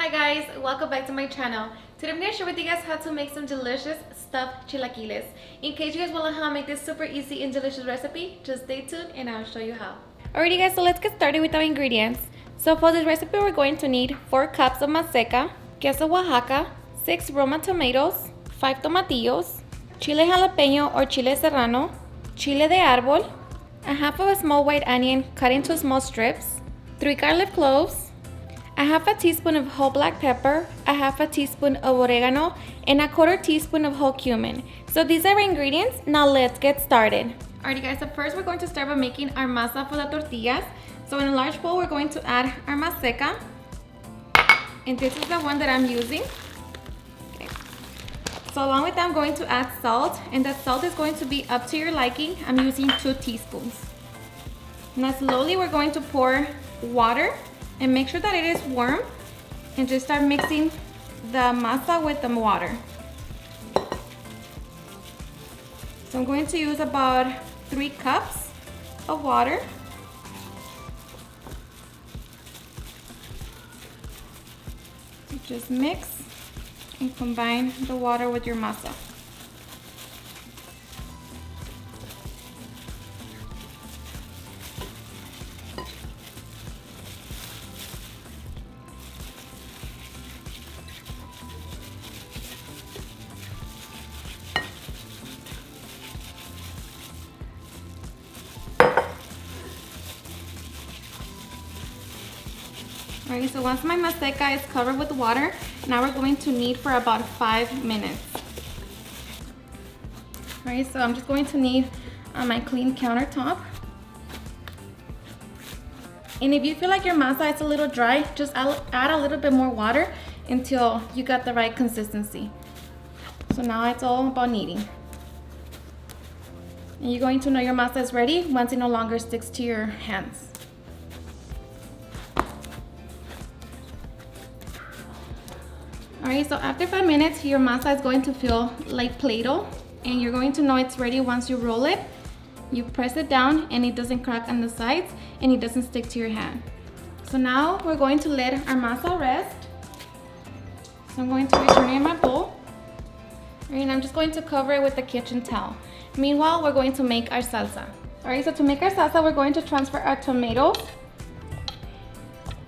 Hi guys, welcome back to my channel. Today I'm going to share with you guys how to make some delicious stuffed chilaquiles. In case you guys want to know how to make this super easy and delicious recipe, just stay tuned and I'll show you how. Alrighty guys, so let's get started with our ingredients. So for this recipe we're going to need 4 cups of masa, queso Oaxaca, 6 roma tomatoes, 5 tomatillos, chile jalapeño or chile serrano, chile de árbol, a half of a small white onion cut into small strips, 3 garlic cloves, a half a teaspoon of whole black pepper, a half a teaspoon of oregano, and a 1/4 teaspoon of whole cumin. So these are our ingredients. Now let's get started. Alrighty guys, so first we're going to start by making our masa for the tortillas. So in a large bowl we're going to add our masa, and this is the one that I'm using. Okay. So along with that I'm going to add salt, and that salt is going to be up to your liking. I'm using 2 teaspoons. Now slowly we're going to pour water and make sure that it is warm, and just start mixing the masa with the water. So I'm going to use about 3 cups of water. Just mix and combine the water with your masa. Alright, so once my masa is covered with water, now we're going to knead for about 5 minutes. Alright, so I'm just going to knead on my clean countertop. And if you feel like your masa is a little dry, just add a little bit more water until you got the right consistency. So now it's all about kneading. And you're going to know your masa is ready once it no longer sticks to your hands. Alright, so after 5 minutes, your masa is going to feel like Play-Doh, and you're going to know it's ready once you roll it. You press it down and it doesn't crack on the sides and it doesn't stick to your hand. So now we're going to let our masa rest. So I'm going to return it in my bowl. And I'm just going to cover it with a kitchen towel. Meanwhile, we're going to make our salsa. Alright, so to make our salsa, we're going to transfer our tomatoes,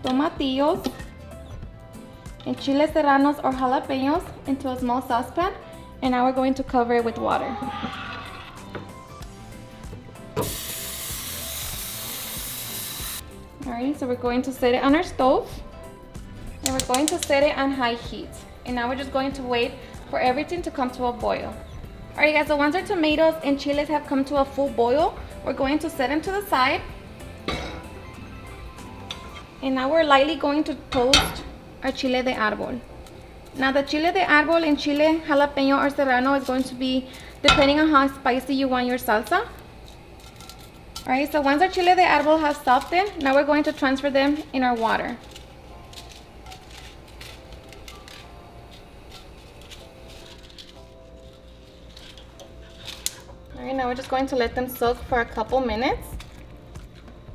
tomatillos, and chile serranos or jalapeños into a small saucepan, and now we're going to cover it with water. Alright, so we're going to set it on our stove, and we're going to set it on high heat, and now we're just going to wait for everything to come to a boil. Alright guys, so once our tomatoes and chiles have come to a full boil, we're going to set them to the side, and now we're lightly going to toast our chile de árbol. Now the chile de árbol and chile jalapeño or serrano is going to be depending on how spicy you want your salsa. Alright, so once our chile de árbol has softened, now we're going to transfer them in our water. Alright, now we're just going to let them soak for a couple minutes.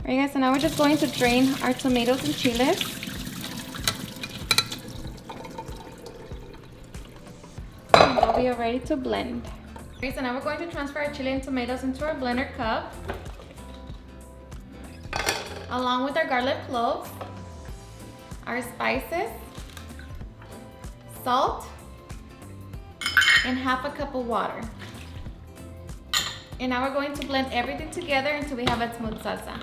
Alright guys, so now we're just going to drain our tomatoes and chiles. We are ready to blend. Okay, so now we're going to transfer our chili and tomatoes into our blender cup, along with our garlic cloves, our spices, salt, and half a cup of water. And now we're going to blend everything together until we have a smooth salsa.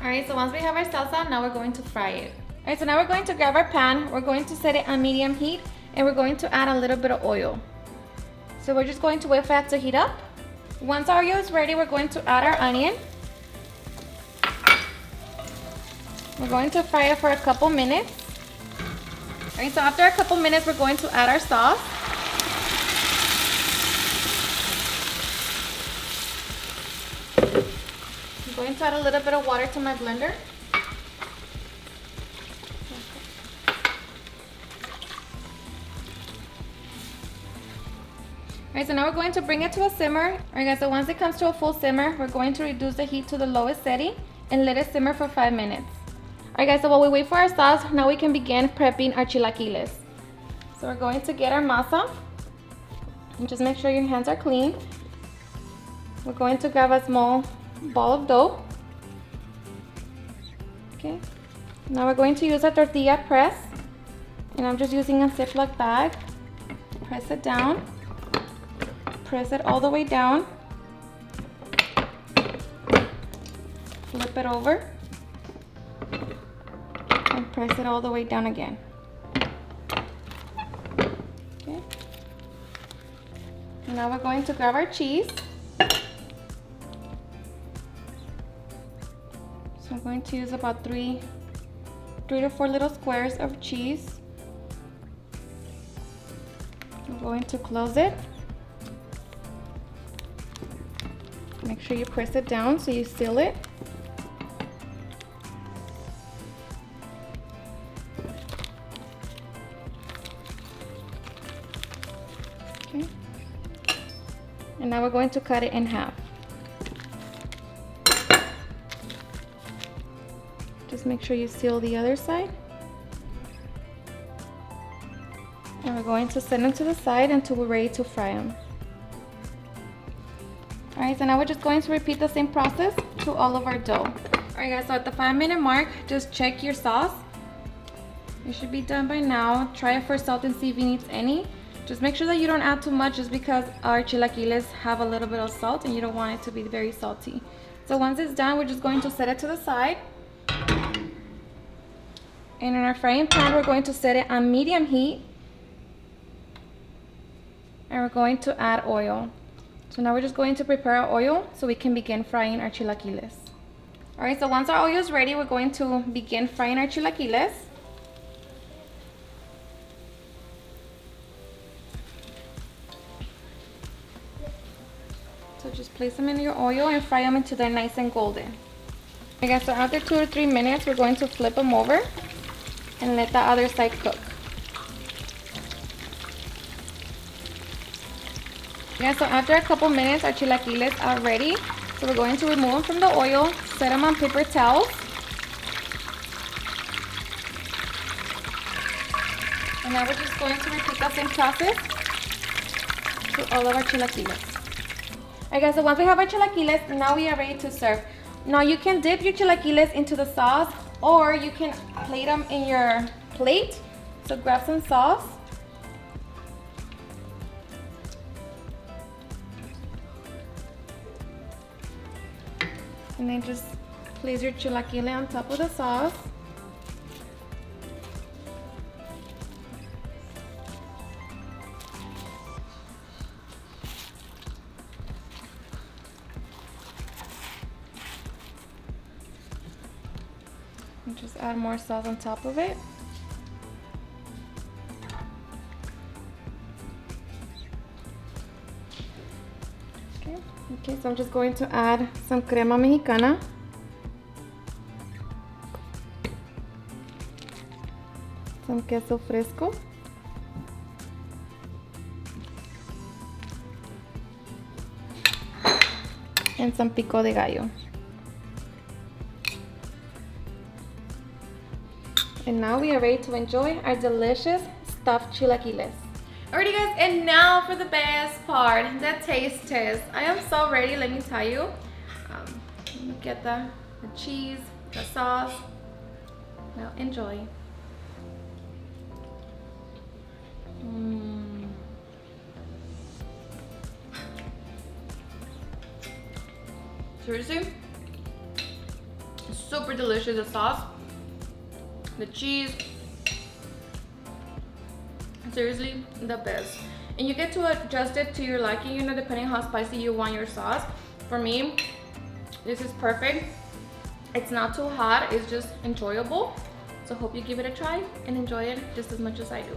Alright, so once we have our salsa, now we're going to fry it. Alright, so now we're going to grab our pan, we're going to set it on medium heat, and we're going to add a little bit of oil. So we're just going to wait for that to heat up. Once our oil is ready, we're going to add our onion. We're going to fry it for a couple minutes. Alright, so after a couple minutes, we're going to add our sauce. I'm going to add a little bit of water to my blender. Alright, so now we're going to bring it to a simmer. Alright guys, so once it comes to a full simmer, we're going to reduce the heat to the lowest setting and let it simmer for 5 minutes. Alright guys, so while we wait for our sauce, now we can begin prepping our chilaquiles. So we're going to get our masa. And just make sure your hands are clean. We're going to grab a small ball of dough. Okay. Now we're going to use a tortilla press. And I'm just using a Ziploc bag. Press it down. Press it all the way down. Flip it over. And press it all the way down again. Okay. And now we're going to grab our cheese. So I'm going to use about three to four little squares of cheese. I'm going to close it. Make sure you press it down so you seal it. Okay. And now we're going to cut it in half. Just make sure you seal the other side. And we're going to set them to the side until we're ready to fry them. Alright, so now we're just going to repeat the same process to all of our dough. Alright guys, so at the 5-minute mark, just check your sauce. You should be done by now. Try it for salt and see if it needs any. Just make sure that you don't add too much just because our chilaquiles have a little bit of salt and you don't want it to be very salty. So once it's done, we're just going to set it to the side. And in our frying pan, we're going to set it on medium heat. And we're going to add oil. So now we're just going to prepare our oil so we can begin frying our chilaquiles. Alright, so once our oil is ready, we're going to begin frying our chilaquiles. So just place them in your oil and fry them until they're nice and golden. Okay guys, so after 2 or 3 minutes, we're going to flip them over and let the other side cook. Yeah, so after a couple minutes, our chilaquiles are ready. So we're going to remove them from the oil, set them on paper towels. And now we're just going to repeat the same process to all of our chilaquiles. Alright guys, so once we have our chilaquiles, now we are ready to serve. Now you can dip your chilaquiles into the sauce or you can plate them in your plate. So grab some sauce. And then just place your chilaquile on top of the sauce. And just add more sauce on top of it. Okay, so I'm just going to add some crema mexicana. Some queso fresco. And some pico de gallo. And now we are ready to enjoy our delicious stuffed chilaquiles. Alrighty guys, and now for the best part, the taste test. I am so ready, let me tell you. Let me get the cheese, the sauce. Now enjoy. Seriously, super delicious, the sauce, the cheese. Seriously, the best. And you get to adjust it to your liking, you know, depending on how spicy you want your sauce. For me, this is perfect. It's not too hot, it's just enjoyable. So hope you give it a try and enjoy it just as much as I do.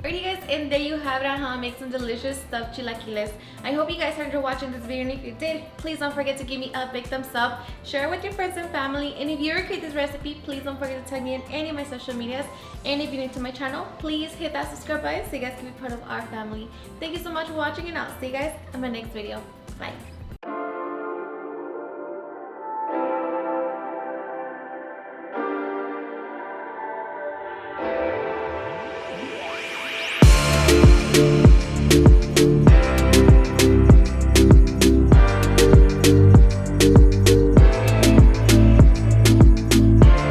Alrighty guys, and there you have it on how I make some delicious stuffed chilaquiles. I hope you guys enjoyed watching this video, and if you did, please don't forget to give me a big thumbs up, share it with your friends and family, and if you recreate this recipe, please don't forget to tag me in any of my social medias, and if you're new to my channel, please hit that subscribe button so you guys can be part of our family. Thank you so much for watching, and I'll see you guys in my next video. Bye.